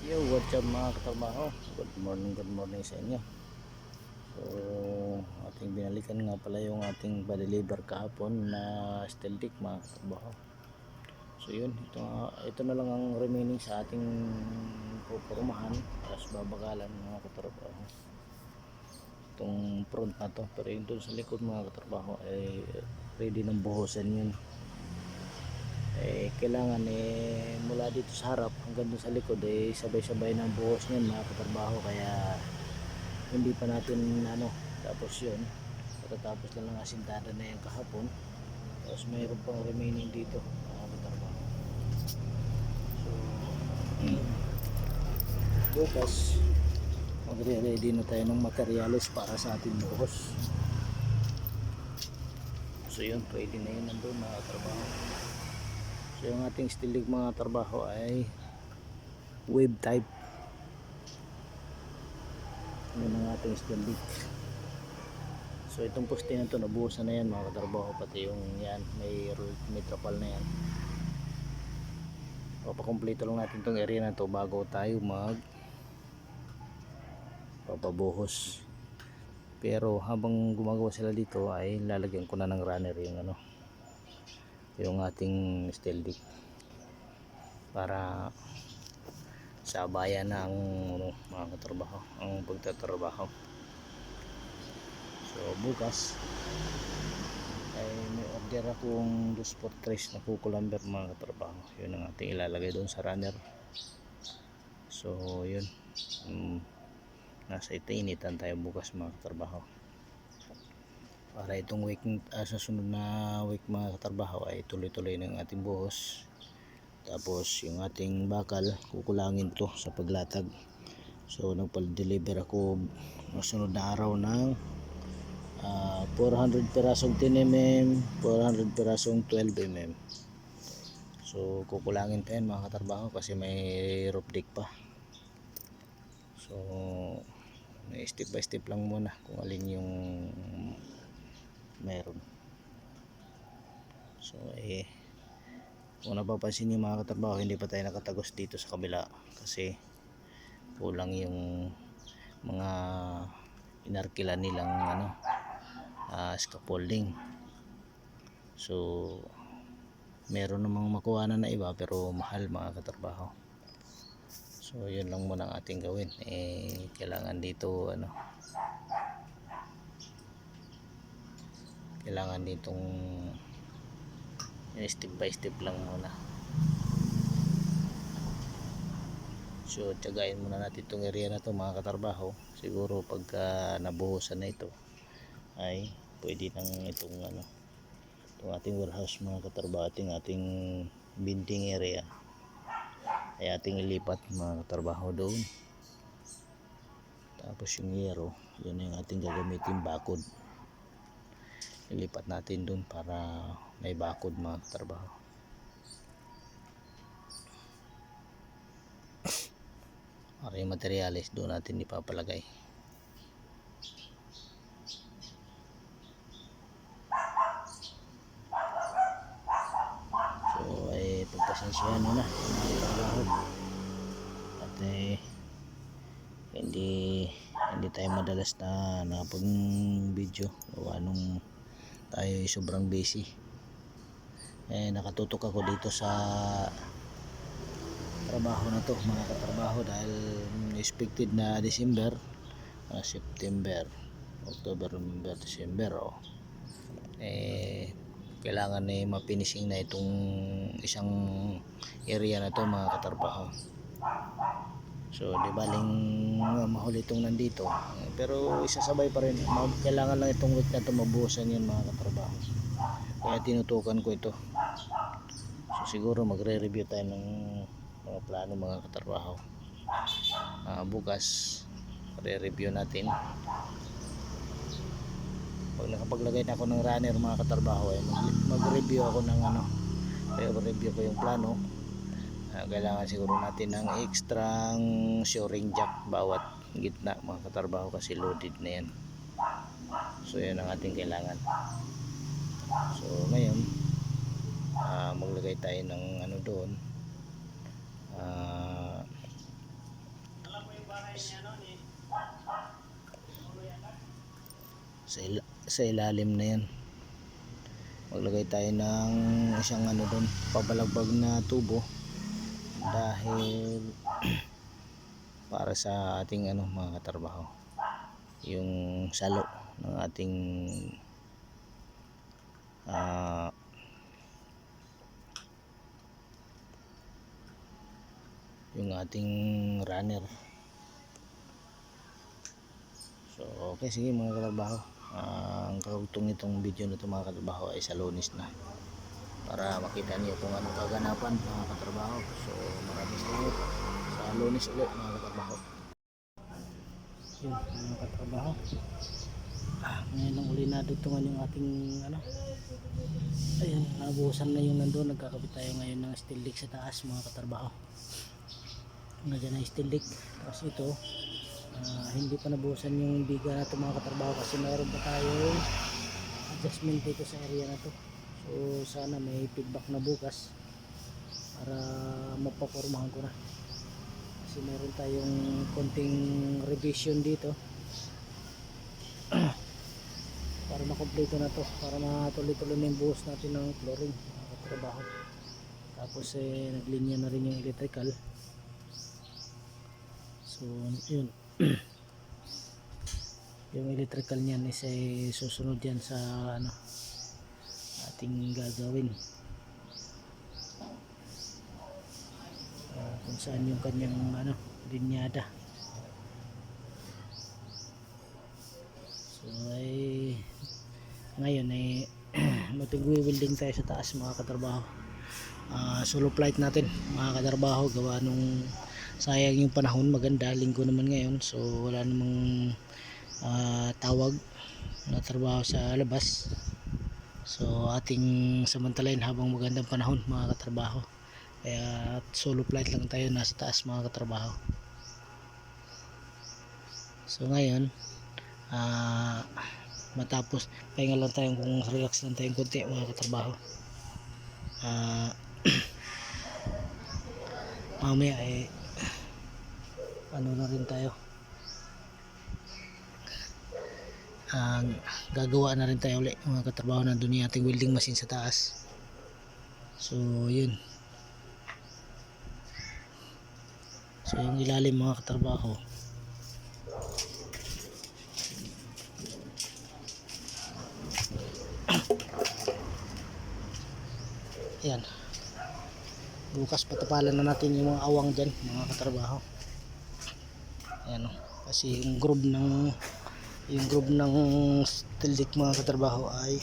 Yo, what's up mga katrabaho? Good morning sa inyo. So, ating binalikan nga pala yung ating pa-deliver kahapon na steel deck mga katrabaho. So yun, ito na lang ang remaining sa ating pupurmahan para sa babagalan mga katrabaho. Itong front na to, pero yung dun sa likod mga katrabaho ay ready ng buhusan yun. Kailangan mula dito sa harap hanggang dun sa likod sabay-sabay ng buhos niyan mga katrabaho, kaya hindi pa natin tapos yun. Patatapos lang ng asintada na yan kahapon, tapos mayroon pang remaining dito mga katrabaho. So bukas magre-ready na tayo ng materials para sa ating buhos. So yun, ready na yun nandun mga katrabaho. So yung ating steel rig mga trabaho ay wave type. Yun ang ating steel rig. So itong poste na to nabuhusan na yan mga katrabaho, pati yung yan may trapal na yan. Papakompleto lang natin tong area na to bago tayo papabuhos. Pero habang gumagawa sila dito ay lalagyan ko na ng runner yung ating steel rig para sabayan na ang mga katrabaho ang pagtatrabaho. So bukas ay may order akong 2x3 na kukulamber mga katrabaho. Yun ang ating ilalagay doon sa runner. So yun, nasa initan tayo bukas mga katrabaho para itong week sa sunod na week mga katrabaho ay tuloy-tuloy ng ating buhos. Tapos yung ating bakal kukulangin to sa paglatag. So nagpa-deliver ako ng sunod na araw ng 400 pirasong 10mm, 400 pirasong 12mm. So kukulangin pa yan mga katrabaho kasi may roof deck pa. So may step by step lang muna kung alin yung meron. So kung napapansin nyo mga katrabaho, hindi pa tayo nakatagos dito sa kabila kasi kulang yung mga inarkilan nilang scaffolding. So meron namang makuha na iba pero mahal mga katrabaho. So yun lang muna ang ating gawin. Kailangan dito kailangan ditong step by step lang muna. So tiyagain muna natin itong area na to mga katrabaho. Siguro pagka nabuhusan na ito ay pwede nang itong ating warehouse mga katrabaho, ating binding area ay ating ilipat mga katrabaho doon. Tapos yung yero, yun yung ating gagamitin bakod, ilipat natin doon para may bakod mga katrabaho. Para yung materials doon natin ipapalagay. So pagpasensyahan mo na mga katrabaho at hindi tayo madalas na nakapag video gawa nung tayo sobrang busy. Nakatutok ako dito sa trabaho na to mga katrabaho dahil expected na December, September, October, November, December kailangan mapinising na itong isang area na to mga katrabaho. So di baling mahuli itong nandito, pero isasabay pa rin. Kailangan lang itong week na ito mabuhusan yan mga katrabaho, kaya tinutukan ko ito. So siguro magre-review tayo ng mga plano mga katrabaho. Bukas re-review natin. Pag nakapaglagay na ako ng runner mga katrabaho mag-review ako ng re-review ko yung plano. Kailangan siguro natin ng extra shoring jack bawat gitna mga katrabaho kasi loaded na yan. So yan ang ating kailangan. So ngayon maglagay tayo ng doon, Sa ilalim na yan maglagay tayo ng isang ano doon, pabalagbag na tubo dahil para sa ating ano mga katrabaho, yung salo ng ating yung ating runner. So okay, sige mga katrabaho, ang karugtong nitong video na ito mga katrabaho ay sa Lunes na, para makita niyo kung anong kaganapan mga katrabaho. So maraming salamat, sa Lunes ulit mga katrabaho. Yun mga katrabaho, ngayon lang uli nadugtungan yung ating ano, ayun, nabuhusan na yung nandun. Nagkakabit tayo ngayon ng steel leg sa taas mga katrabaho. Nandiyan na steel leg, tapos ito hindi pa nabuhusan yung biga na ito mga katrabaho, kasi mayroon pa tayong adjustment dito sa area na to. So sana may feedback na bukas para mapapormahan ko na, kasi meron tayong konting revision dito para makompleto na to, para matuloy-tuloy na yung buhos natin ng flooring mga katrabaho. Tapos naglinya na rin yung electrical. So yun yung electrical niyan is susunod yan sa ano ating gagawin, kung saan yung kanyang ano linyada. So ay ngayon ay magwi-welding tayo sa taas mga katrabaho. Solo flight natin mga katrabaho, gawa nung sayang yung panahon, maganda linggo naman ngayon, so wala namang tawag na trabaho sa labas. So ating samantalain habang magandang panahon mga katrabaho, kaya solo flight lang tayo nasa taas mga katrabaho. So ngayon matapos pahinga lang tayo, kung relax lang tayong konti mga katrabaho. Mamaya ano na rin tayo, gagawa na rin tayo ulit mga katrabaho. Nandun yung ating welding machine sa taas. So yun, so yung ilalim mga katrabaho, yan, bukas patapalan na natin yung mga awang dyan mga katrabaho. Ayan, kasi yung groove ng steel deck mga katrabaho ay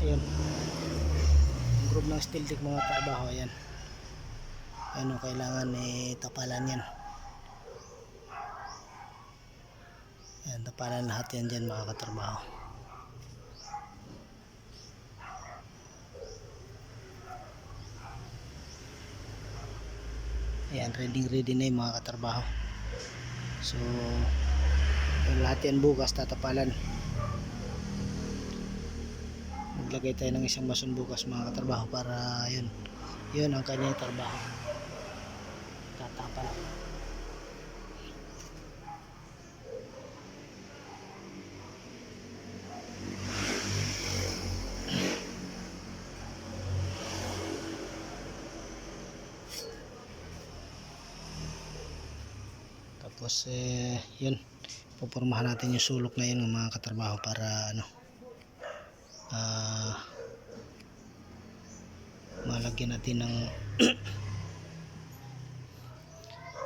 ayun, yung groove ng steel deck mga katrabaho, ayan, ano, kailangan tapalan yan. Ayan, tapalan lahat yan dyan mga katrabaho. Ayan, ready na yung mga katrabaho. So yung lahat yan bukas tatapalan. Maglagay tayo ng isang mason bukas mga katrabaho, para yun ang kanyang trabaho, tatapal. Tapos yun, pupormahan natin yung sulok na yun mga katrabaho, para ano, malagyan natin ng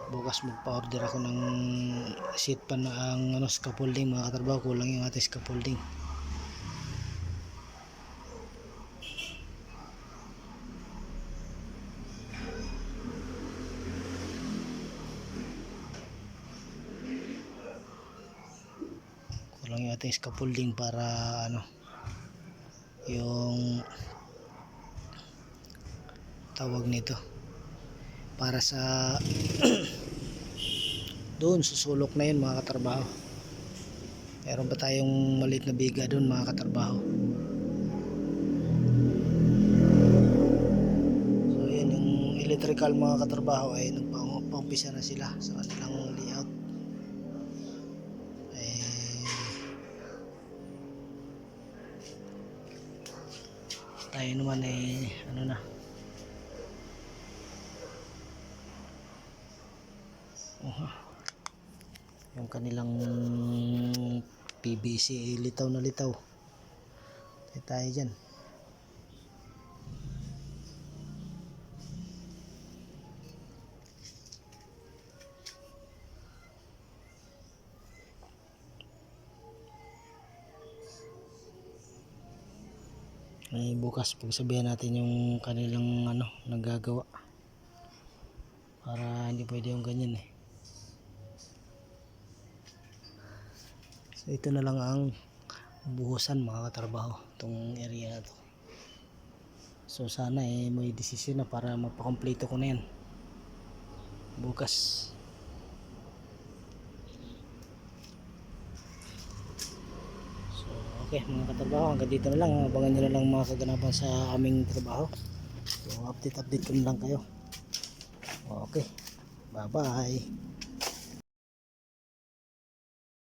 bukas magpa-order ako ng seat pan na ang ano, scaffolding mga katrabaho. Kulang yung ating scaffolding. Kulang yung ating scaffolding para ano, yung tawag nito, para sa doon susulok na yun mga katrabaho. Meron pa tayong maliit na biga doon mga katrabaho. So yun, yung electrical mga katrabaho ay paumpisa na sila sa kanilang layout. Tayo naman ano na, yung kanilang PVC litaw na litaw. Tayo dyan. Ay, bukas pagsabihan natin yung kanilang nagagawa, para hindi pwede yung ganyan So ito na lang ang buhusan mga katrabaho, itong area na to. So sana may desisyon na para mapakompleto ko na yan bukas. Okay mga katrabaho, hanggang dito na lang. Abangan nyo na lang mga kaganapan sa aming trabaho. So update ko na lang kayo. Okay, bye bye.